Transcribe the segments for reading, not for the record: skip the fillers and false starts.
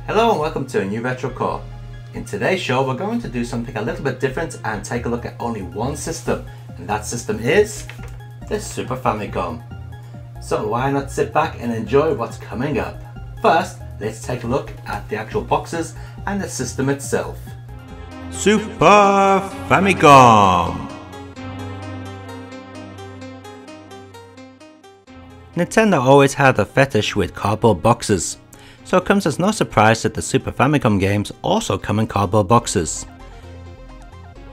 Hello and welcome to a new Retro Core. In today's show we're going to do something a little bit different and take a look at only one system, and that system is the Super Famicom. So why not sit back and enjoy what's coming up. First, let's take a look at the actual boxes and the system itself. Super Famicom! Nintendo always had a fetish with cardboard boxes. So it comes as no surprise that the Super Famicom games also come in cardboard boxes.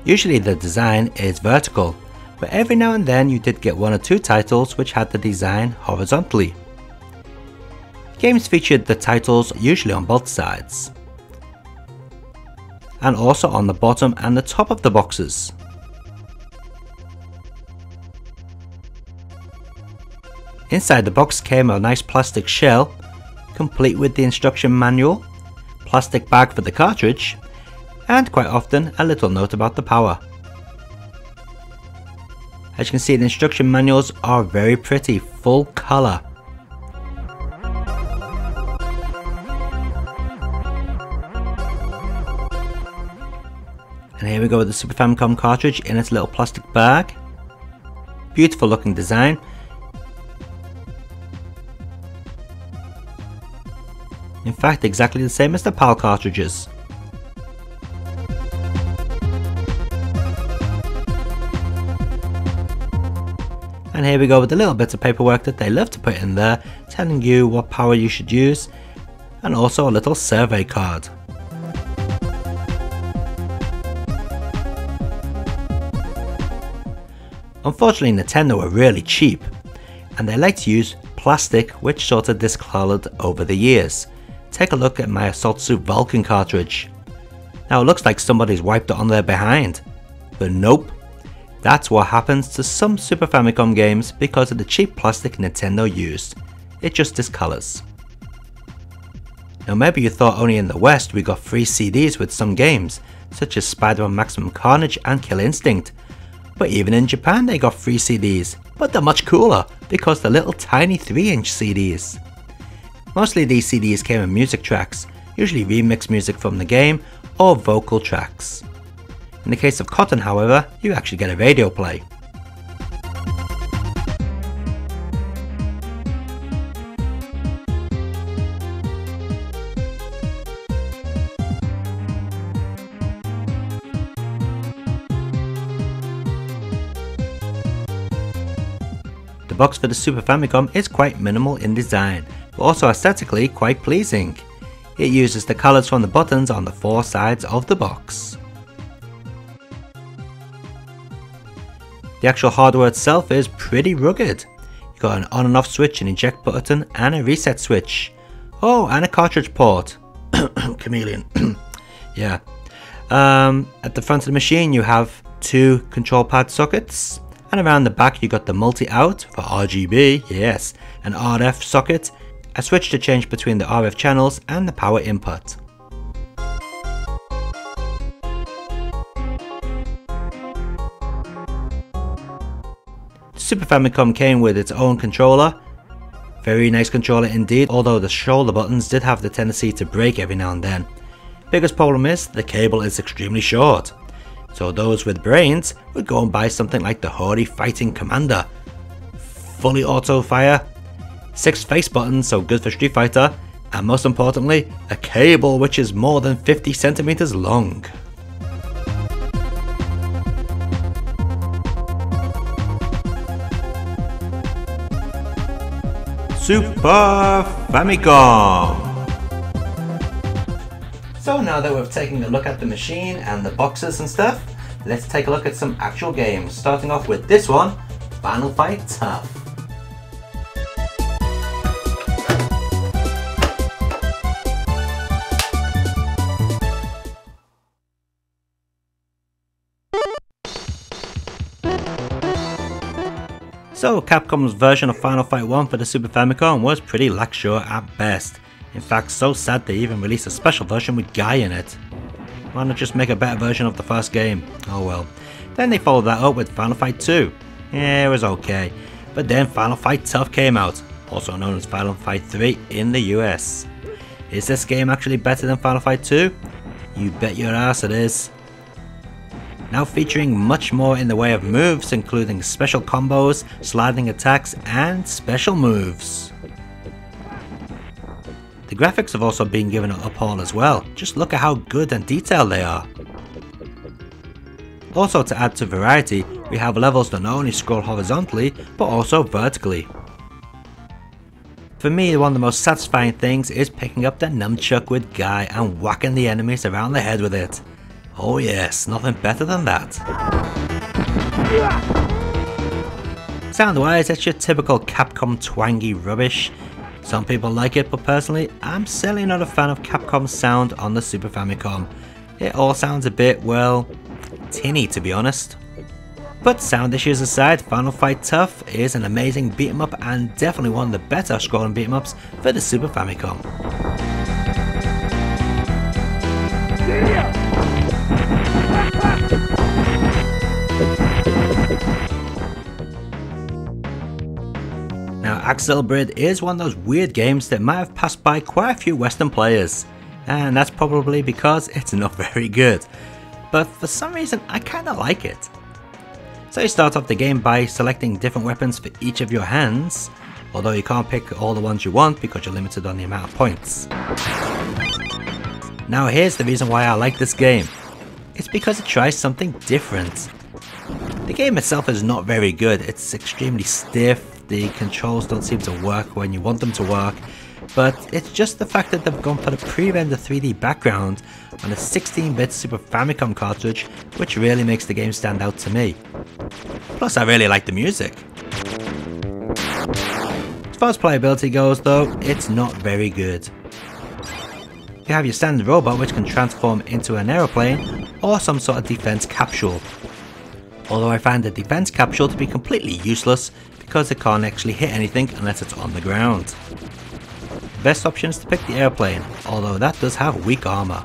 Usually the design is vertical, but every now and then you did get one or two titles which had the design horizontally. Games featured the titles usually on both sides, and also on the bottom and the top of the boxes. Inside the box came a nice plastic shell, complete with the instruction manual, plastic bag for the cartridge, and quite often a little note about the power. As you can see, the instruction manuals are very pretty, full colour. And here we go with the Super Famicom cartridge in its little plastic bag. Beautiful looking design. In fact, exactly the same as the PAL cartridges. And here we go with the little bits of paperwork that they love to put in there, telling you what power you should use, and also a little survey card. Unfortunately, Nintendo were really cheap, and they like to use plastic which sort of discolored over the years. Take a look at my Assault Suit Vulcan cartridge. Now it looks like somebody's wiped it on their behind, but nope. That's what happens to some Super Famicom games because of the cheap plastic Nintendo used. It just discolors. Now maybe you thought only in the West we got free CDs with some games, such as Spider-Man Maximum Carnage and Kill Instinct. But even in Japan they got free CDs, but they're much cooler because they're little tiny 3-inch CDs. Mostly these CDs came in music tracks, usually remix music from the game or vocal tracks. In the case of Cotton, however, you actually get a radio play. The box for the Super Famicom is quite minimal in design, but also aesthetically quite pleasing. It uses the colours from the buttons on the four sides of the box. The actual hardware itself is pretty rugged. You've got an on and off switch, an eject button and a reset switch. Oh, and a cartridge port. Chameleon. Yeah. At the front of the machine you have two control pad sockets, and around the back you got the multi-out for RGB, yes, an RF socket, a switch to change between the RF channels and the power input. The Super Famicom came with its own controller. Very nice controller indeed, although the shoulder buttons did have the tendency to break every now and then. Biggest problem is the cable is extremely short, so those with brains would go and buy something like the Hori Fighting Commander. Fully auto fire, 6 face buttons, so good for Street Fighter, and most importantly, a cable which is more than 50 centimeters long. Super Famicom! So now that we've taken a look at the machine and the boxes and stuff, let's take a look at some actual games, starting off with this one, Final Fight Tough. So Capcom's version of Final Fight 1 for the Super Famicom was pretty lacklustre at best. In fact, so sad they even released a special version with Guy in it. Why not just make a better version of the first game? Oh well. Then they followed that up with Final Fight 2. Yeah, it was okay. But then Final Fight Tough came out, also known as Final Fight 3 in the US. Is this game actually better than Final Fight 2? You bet your ass it is. Now featuring much more in the way of moves, including special combos, sliding attacks, and special moves. The graphics have also been given an uphaul as well. Just look at how good and detailed they are. Also, to add to variety, we have levels that not only scroll horizontally but also vertically. For me, one of the most satisfying things is picking up the nunchuck with Guy and whacking the enemies around the head with it. Oh yes, nothing better than that. Sound wise, it's your typical Capcom twangy rubbish. Some people like it, but personally, I'm certainly not a fan of Capcom's sound on the Super Famicom. It all sounds a bit, well, tinny to be honest. But sound issues aside, Final Fight Tough is an amazing beat 'em up and definitely one of the better scrolling beat 'em ups for the Super Famicom. Now Axel Brid is one of those weird games that might have passed by quite a few Western players, and that's probably because it's not very good, but for some reason I kinda like it. So you start off the game by selecting different weapons for each of your hands, although you can't pick all the ones you want because you're limited on the amount of points. Now here's the reason why I like this game. It's because it tries something different. The game itself is not very good, it's extremely stiff, the controls don't seem to work when you want them to work, but it's just the fact that they've gone for the pre-rendered 3D background on a 16-bit Super Famicom cartridge which really makes the game stand out to me. Plus I really like the music. As far as playability goes though, it's not very good. You have your standard robot which can transform into an aeroplane or some sort of defense capsule. Although I find the defense capsule to be completely useless because it can't actually hit anything unless it's on the ground. The best option is to pick the airplane, although that does have weak armor.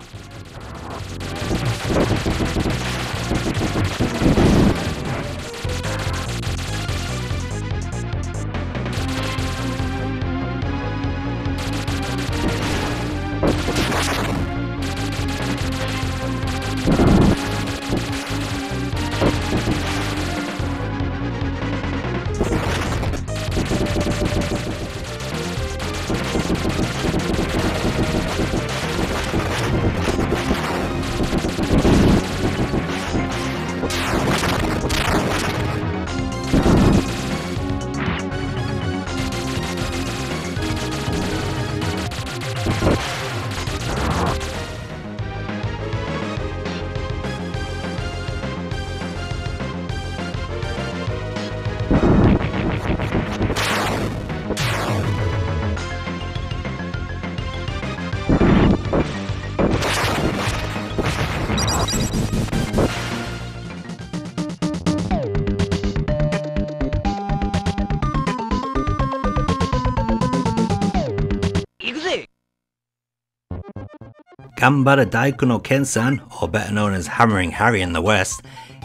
Gambara Daiku no Ken-san, or better known as Hammering Harry in the West,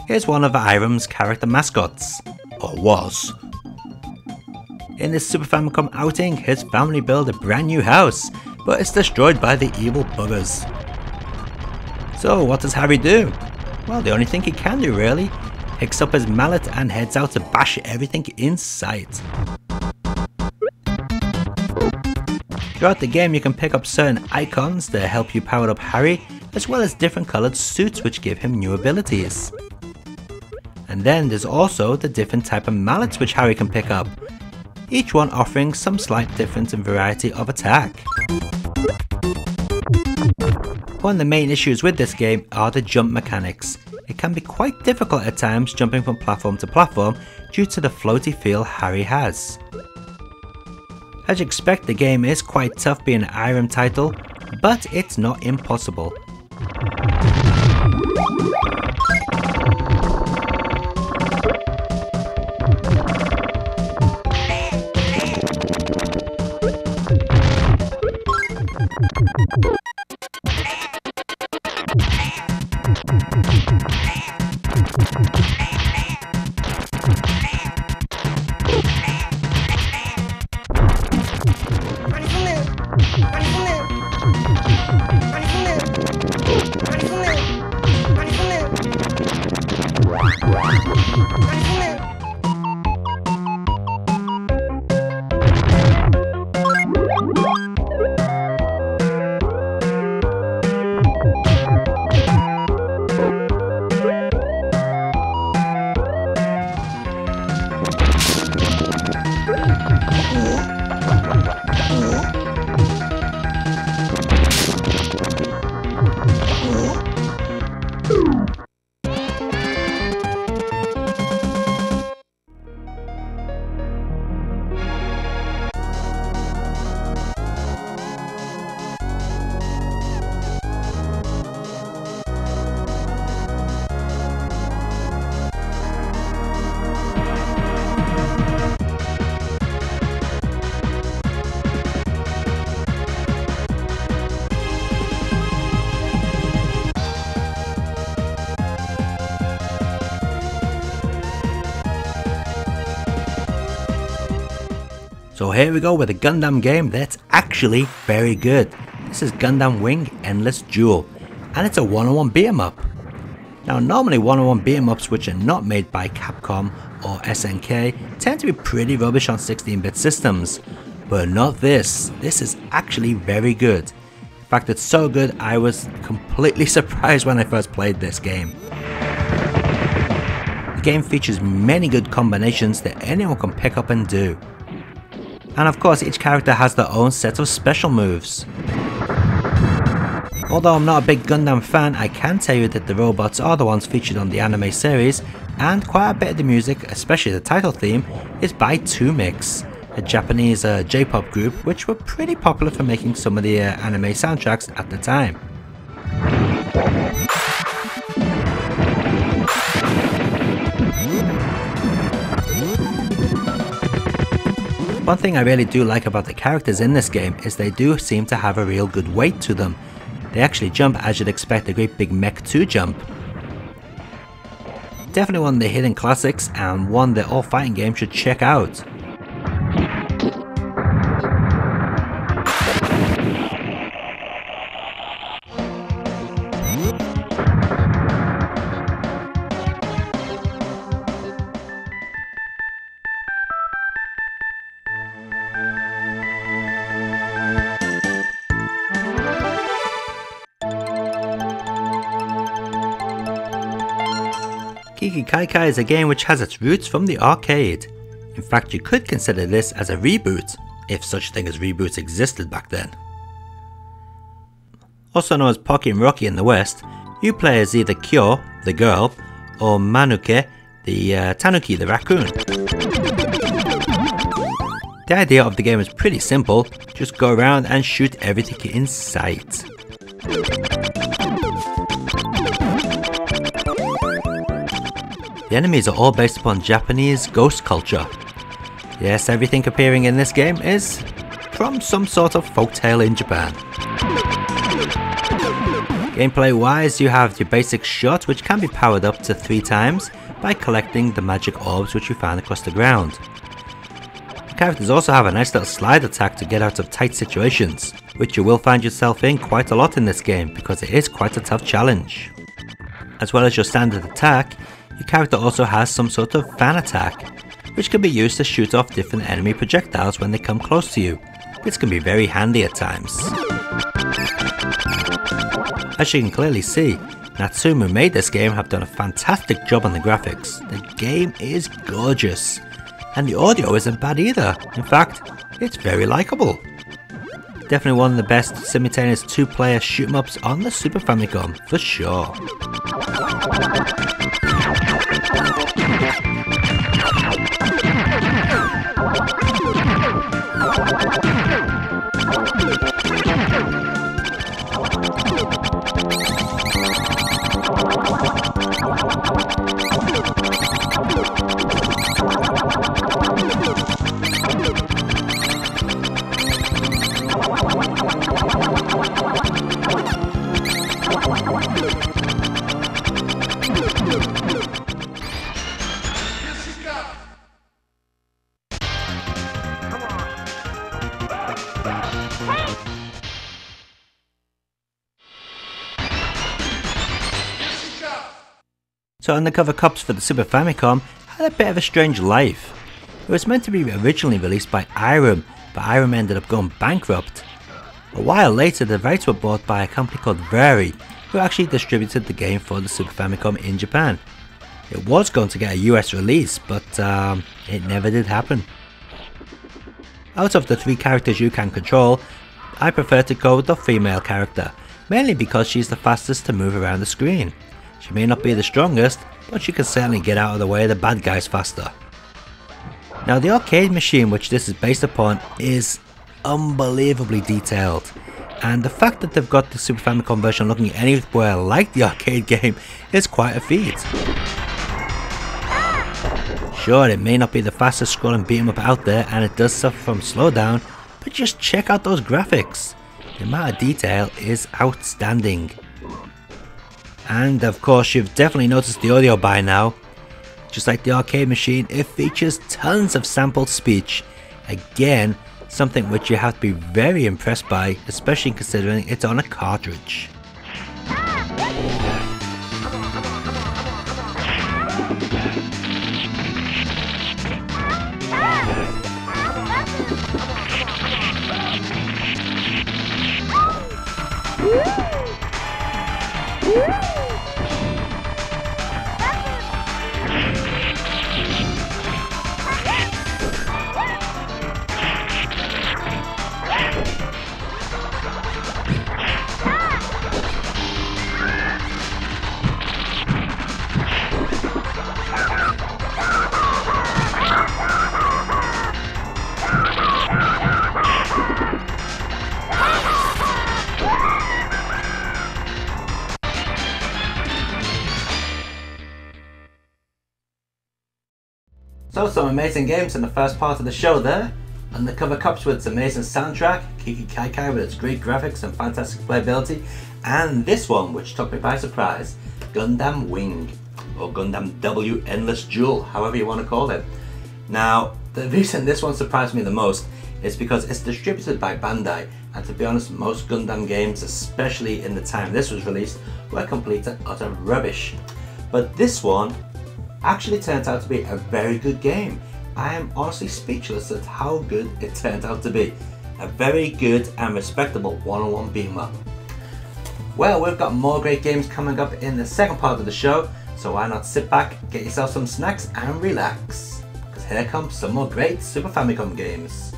is one of Irem's character mascots, or was. In this Super Famicom outing, his family build a brand new house, but it's destroyed by the evil buggers. So what does Harry do? Well, the only thing he can do really, picks up his mallet and heads out to bash everything in sight. Throughout the game you can pick up certain icons that help you power up Harry, as well as different coloured suits which give him new abilities. And then there's also the different type of mallets which Harry can pick up, each one offering some slight difference in variety of attack. One of the main issues with this game are the jump mechanics. It can be quite difficult at times jumping from platform to platform due to the floaty feel Harry has. As you expect, the game is quite tough being an Irem title, but it's not impossible. So here we go with a Gundam game that's actually very good. This is Gundam Wing Endless Duel, and it's a one-on-one beat-em-up. Now normally one-on-one beat-em-ups which are not made by Capcom or SNK tend to be pretty rubbish on 16-bit systems, but not this. This is actually very good. In fact, it's so good I was completely surprised when I first played this game. The game features many good combinations that anyone can pick up and do. And of course each character has their own set of special moves. Although I'm not a big Gundam fan, I can tell you that the robots are the ones featured on the anime series, and quite a bit of the music, especially the title theme, is by 2Mix, a Japanese J-pop group which were pretty popular for making some of the anime soundtracks at the time. One thing I really do like about the characters in this game is they do seem to have a real good weight to them. They actually jump as you'd expect a great big mech to jump. Definitely one of the hidden classics and one that all fighting games should check out. Kiki Kaika is a game which has its roots from the arcade. In fact, you could consider this as a reboot, if such a thing as reboots existed back then. Also known as Pocky and Rocky in the West, you play as either Kyo, the girl, or Manuke, the Tanuki, the raccoon. The idea of the game is pretty simple, just go around and shoot everything in sight. The enemies are all based upon Japanese ghost culture. Yes, everything appearing in this game is from some sort of folktale in Japan. Gameplay wise, you have your basic shot which can be powered up to 3 times by collecting the magic orbs which you find across the ground. The characters also have a nice little slide attack to get out of tight situations, which you will find yourself in quite a lot in this game because it is quite a tough challenge. As well as your standard attack, your character also has some sort of fan attack, which can be used to shoot off different enemy projectiles when they come close to you. This can be very handy at times. As you can clearly see, Natsumu who made this game have done a fantastic job on the graphics. The game is gorgeous, and the audio isn't bad either. In fact, it's very likable. Definitely one of the best simultaneous 2-player shoot-em-ups on the Super Famicom, for sure. So Undercover Cops for the Super Famicom had a bit of a strange life. It was meant to be originally released by Irem, but Irem ended up going bankrupt. A while later the rights were bought by a company called Vari, who actually distributed the game for the Super Famicom in Japan. It was going to get a US release, but it never did happen. Out of the 3 characters you can control, I prefer to go with the female character, mainly because she's the fastest to move around the screen. She may not be the strongest, but she can certainly get out of the way of the bad guys faster. Now the arcade machine which this is based upon is unbelievably detailed, and the fact that they've got the Super Famicom version looking anywhere like the arcade game is quite a feat. Sure, it may not be the fastest scrolling beat 'em up out there and it does suffer from slowdown, but just check out those graphics. The amount of detail is outstanding. And of course you've definitely noticed the audio by now. Just like the arcade machine, it features tons of sampled speech. Again, something which you have to be very impressed by, especially considering it's on a cartridge. So some amazing games in the first part of the show there. Undercover Cops with its amazing soundtrack, Kiki Kaika with its great graphics and fantastic playability, and this one which took me by surprise, Gundam Wing, or Gundam W Endless Duel, however you want to call it. Now, the reason this one surprised me the most is because it's distributed by Bandai, and to be honest, most Gundam games, especially in the time this was released, were complete and utter rubbish. But this one actually turned out to be a very good game. I am honestly speechless at how good it turned out to be. A very good and respectable one-on-one beat 'em up. Well, we've got more great games coming up in the second part of the show, so why not sit back, get yourself some snacks and relax, because here comes some more great Super Famicom games.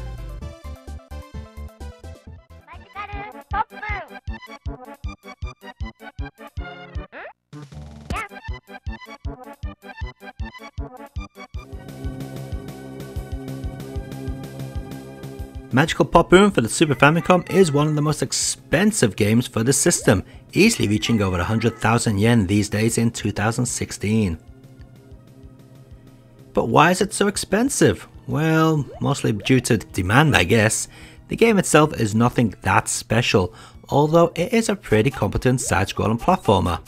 Magical Pop Boom for the Super Famicom is one of the most expensive games for the system, easily reaching over 100,000 yen these days in 2016. But why is it so expensive? Well, mostly due to demand, I guess. The game itself is nothing that special, although it is a pretty competent side-scrolling platformer.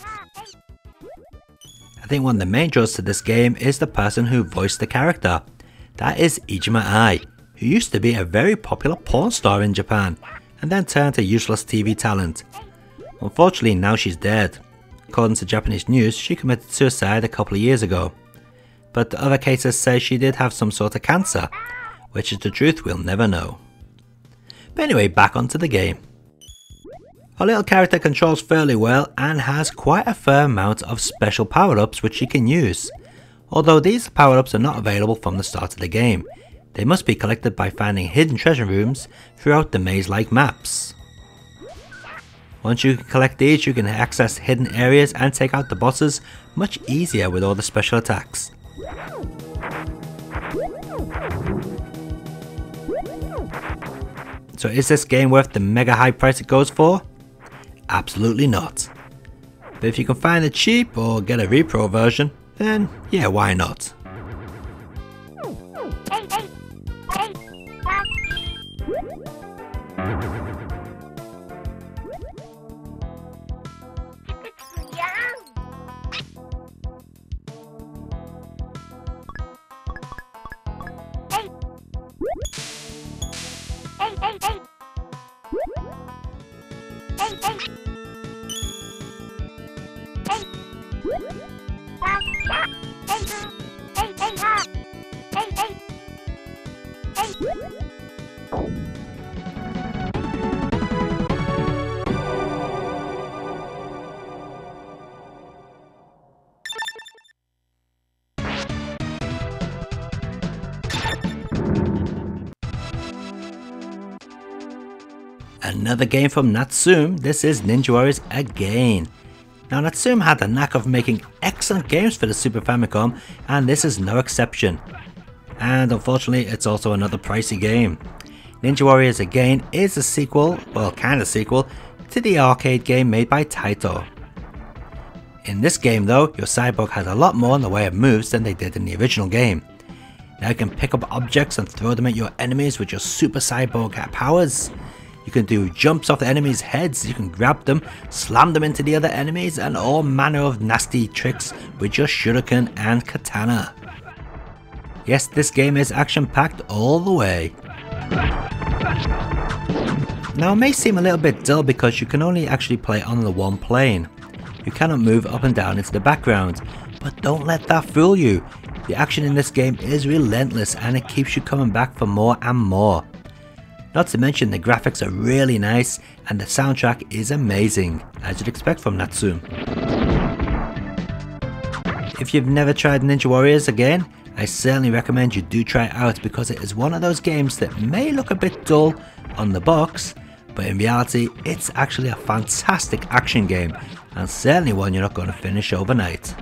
I think one of the main draws to this game is the person who voiced the character. That is Ijima Ai, who used to be a very popular porn star in Japan, and then turned to useless TV talent. Unfortunately, now she's dead. According to Japanese news, she committed suicide a couple of years ago. But other cases say she did have some sort of cancer, which is the truth we'll never know. But anyway, back onto the game. Our little character controls fairly well and has quite a fair amount of special power-ups which she can use. Although these power-ups are not available from the start of the game. They must be collected by finding hidden treasure rooms throughout the maze-like maps. Once you collect these, you can access hidden areas and take out the bosses much easier with all the special attacks. So is this game worth the mega high price it goes for? Absolutely not. But if you can find it cheap or get a repro version, then yeah, why not? Another game from Natsume. This is Ninja Warriors again. Now Natsume had the knack of making excellent games for the Super Famicom, and this is no exception. And unfortunately it's also another pricey game. Ninja Warriors again is a sequel, well kind of sequel, to the arcade game made by Taito. In this game though, your cyborg has a lot more in the way of moves than they did in the original game. Now you can pick up objects and throw them at your enemies with your super cyborg powers. You can do jumps off the enemies' heads, you can grab them, slam them into the other enemies, and all manner of nasty tricks with your shuriken and katana. Yes, this game is action-packed all the way. Now it may seem a little bit dull because you can only actually play on the one plane. You cannot move up and down into the background, but don't let that fool you. The action in this game is relentless and it keeps you coming back for more and more. Not to mention the graphics are really nice and the soundtrack is amazing, as you'd expect from Natsume. If you've never tried Ninja Warriors again, I certainly recommend you do try it out because it is one of those games that may look a bit dull on the box, but in reality it's actually a fantastic action game and certainly one you're not going to finish overnight.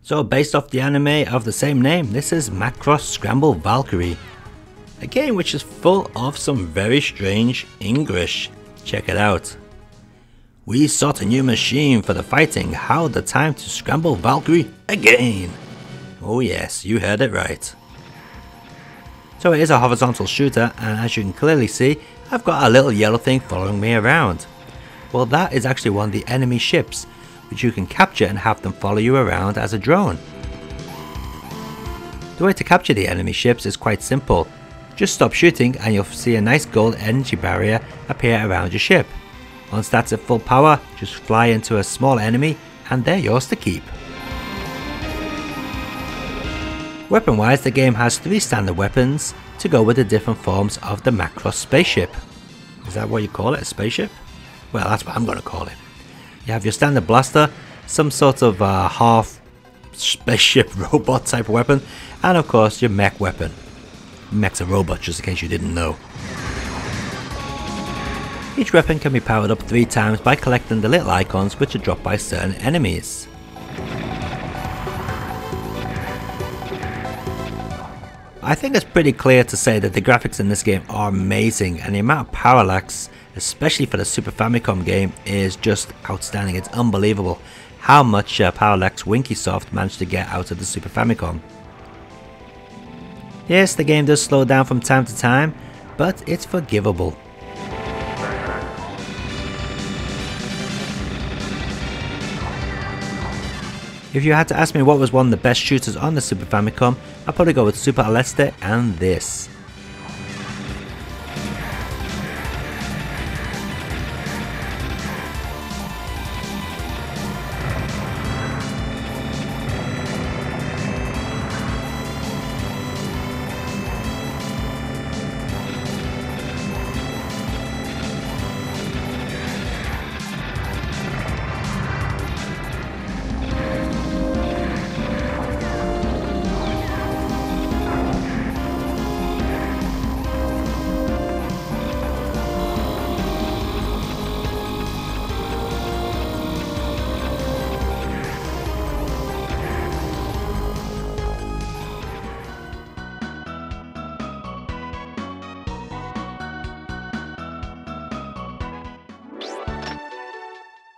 So based off the anime of the same name, this is Macross Scramble Valkyrie. A game which is full of some very strange English. Check it out. We sought a new machine for the fighting. How the time to scramble Valkyrie again. Oh yes, you heard it right. So it is a horizontal shooter, and as you can clearly see, I've got a little yellow thing following me around. Well, that is actually one of the enemy ships, which you can capture and have them follow you around as a drone. The way to capture the enemy ships is quite simple. Just stop shooting and you'll see a nice gold energy barrier appear around your ship. Once that's at full power, just fly into a small enemy and they're yours to keep. Weapon wise, the game has 3 standard weapons to go with the different forms of the Macross spaceship. Is that what you call it, a spaceship? Well, that's what I'm going to call it. You have your standard blaster, some sort of half spaceship robot type weapon, and of course your mech weapon. Mech's a robot, just in case you didn't know. Each weapon can be powered up 3 times by collecting the little icons which are dropped by certain enemies. I think it's pretty clear to say that the graphics in this game are amazing, and the amount of parallax, especially for the Super Famicom game, is just outstanding. It's unbelievable how much parallax Winkysoft managed to get out of the Super Famicom. Yes, the game does slow down from time to time, but it's forgivable. If you had to ask me what was one of the best shooters on the Super Famicom, I'd probably go with Super Aleste and this.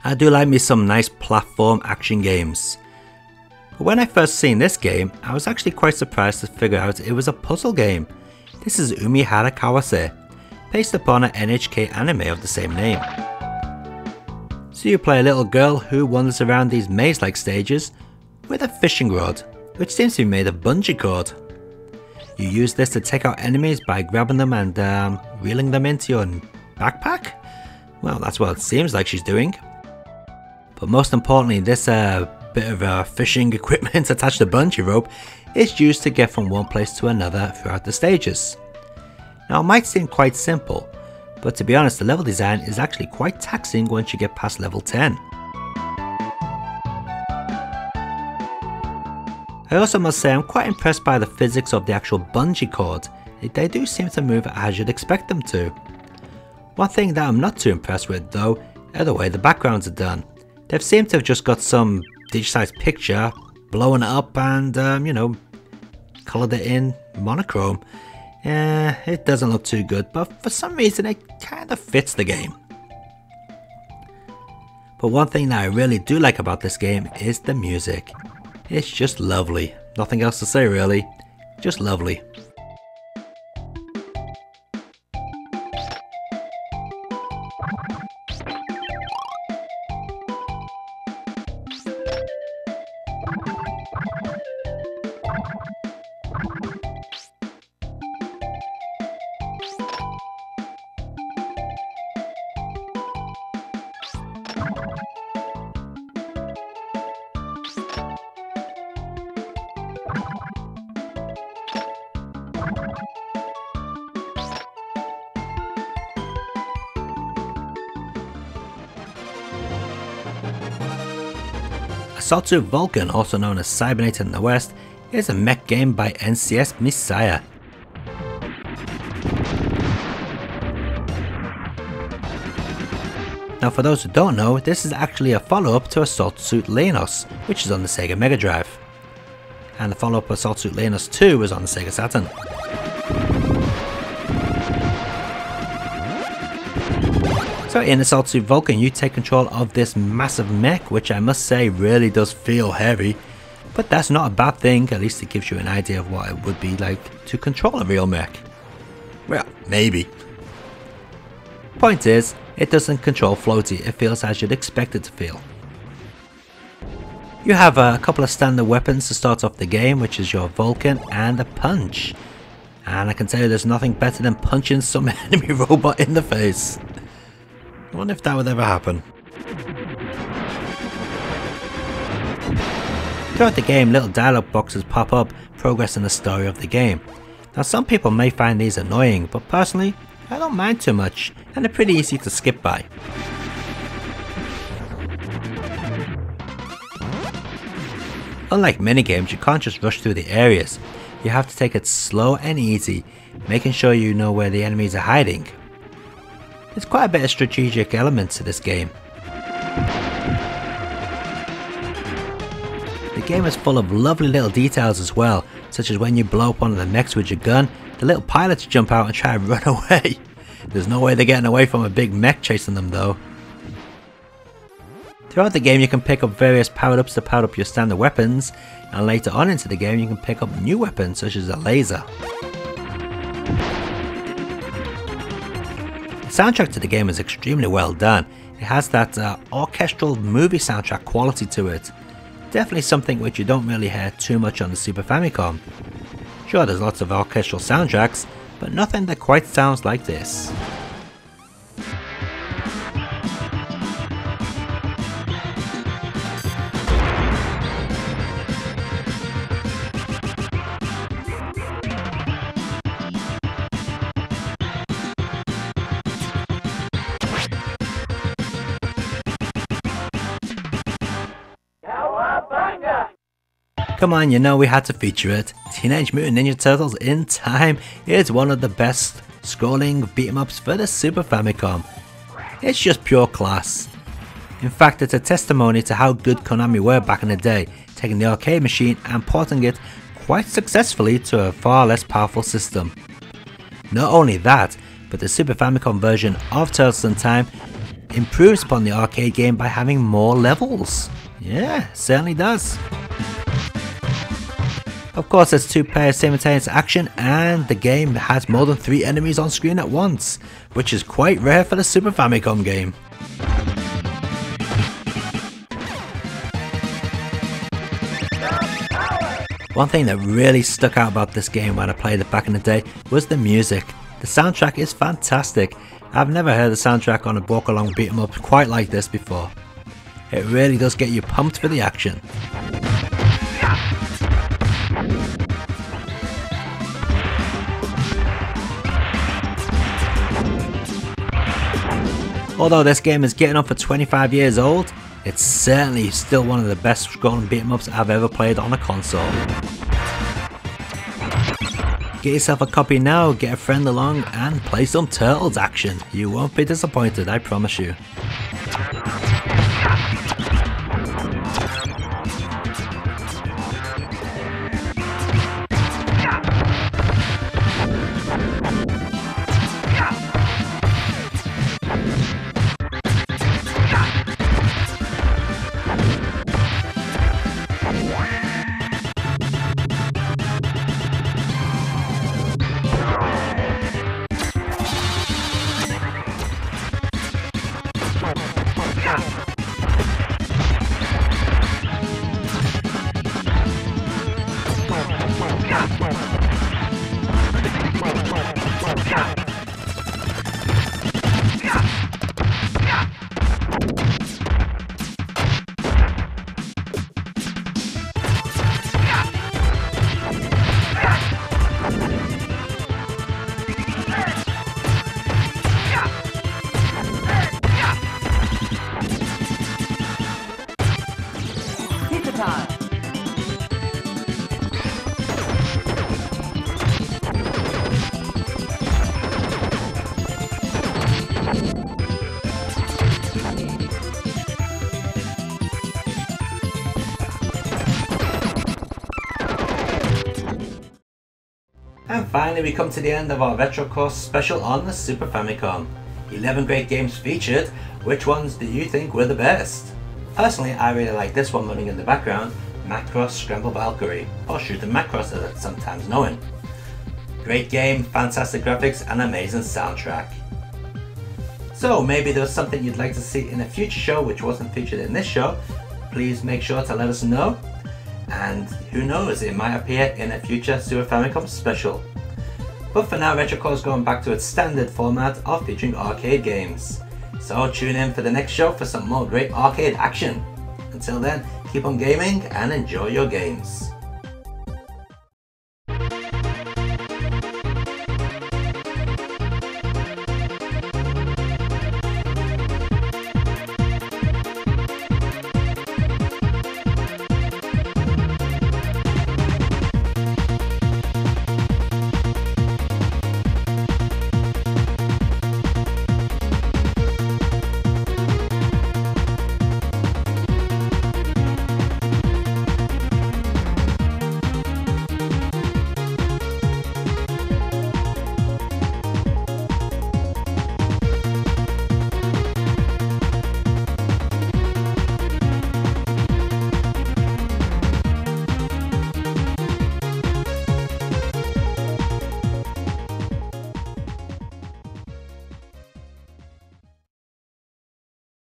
I do like me some nice platform action games. But when I first seen this game, I was actually quite surprised to figure out it was a puzzle game. This is Umihara Kawase, based upon an NHK anime of the same name. So you play a little girl who wanders around these maze-like stages with a fishing rod, which seems to be made of bungee cord. You use this to take out enemies by grabbing them and reeling them into your backpack? Well, that's what it seems like she's doing. But most importantly, this bit of fishing equipment attached to bungee rope is used to get from one place to another throughout the stages. Now it might seem quite simple, but to be honest, the level design is actually quite taxing once you get past level 10. I also must say I'm quite impressed by the physics of the actual bungee cord. They do seem to move as you'd expect them to. One thing that I'm not too impressed with though are the way the backgrounds are done. They've seemed to have just got some digitized picture, blown it up and you know, coloured it in monochrome. It doesn't look too good, but for some reason it kind of fits the game. But one thing that I really do like about this game is the music. It's just lovely. Nothing else to say really, just lovely. Assault Suit Vulcan, also known as Cybernated in the West, is a mech game by NCS Messiah. Now for those who don't know, this is actually a follow-up to Assault Suit Leonos, which is on the Sega Mega Drive. And the follow-up Assault Suit Leonos 2 was on the Sega Saturn. So in Assault Suit Vulcan you take control of this massive mech, which I must say really does feel heavy, but that's not a bad thing. At least it gives you an idea of what it would be like to control a real mech. Well, maybe. Point is, it doesn't control floaty, it feels as you'd expect it to feel. You have a couple of standard weapons to start off the game, which is your Vulcan and a punch. And I can tell you there's nothing better than punching some enemy robot in the face. I wonder if that would ever happen. Throughout the game, little dialogue boxes pop up progressing the story of the game. Now some people may find these annoying, but personally, I don't mind too much, and they're pretty easy to skip by. Unlike minigames, you can't just rush through the areas. You have to take it slow and easy, making sure you know where the enemies are hiding. There's quite a bit of strategic elements to this game. The game is full of lovely little details as well, such as when you blow up one of the mechs with your gun, the little pilots jump out and try and run away. There's no way they're getting away from a big mech chasing them though. Throughout the game you can pick up various power-ups to power up your standard weapons, and later on into the game you can pick up new weapons such as a laser. The soundtrack to the game is extremely well done. It has that orchestral movie soundtrack quality to it. Definitely something which you don't really hear too much on the Super Famicom. Sure, there's lots of orchestral soundtracks, but nothing that quite sounds like this. Come on, you know we had to feature it. Teenage Mutant Ninja Turtles in Time is one of the best scrolling beat-em-ups for the Super Famicom. It's just pure class. In fact, it's a testimony to how good Konami were back in the day, taking the arcade machine and porting it quite successfully to a far less powerful system. Not only that, but the Super Famicom version of Turtles in Time improves upon the arcade game by having more levels. Yeah, certainly does. Of course, there's 2 player simultaneous action, and the game has more than 3 enemies on screen at once, which is quite rare for the Super Famicom game. One thing that really stuck out about this game when I played it back in the day was the music. The soundtrack is fantastic. I've never heard the soundtrack on a walk along beat 'em up quite like this before. It really does get you pumped for the action. Although this game is getting up for 25 years old, it's certainly still one of the best scrolling beat 'em ups I've ever played on a console. Get yourself a copy now, get a friend along, and play some Turtles action. You won't be disappointed, I promise you. And finally we come to the end of our Retro Core special on the Super Famicom. 11 great games featured. Which ones do you think were the best? Personally, I really like this one running in the background, Macross Scramble Valkyrie, or Shooting Macross as it's sometimes known. Great game, fantastic graphics and amazing soundtrack. So maybe there was something you'd like to see in a future show which wasn't featured in this show. Please make sure to let us know. And who knows, it might appear in a future Super Famicom special. But for now, Retro Core is going back to its standard format of featuring arcade games. So tune in for the next show for some more great arcade action. Until then, keep on gaming and enjoy your games.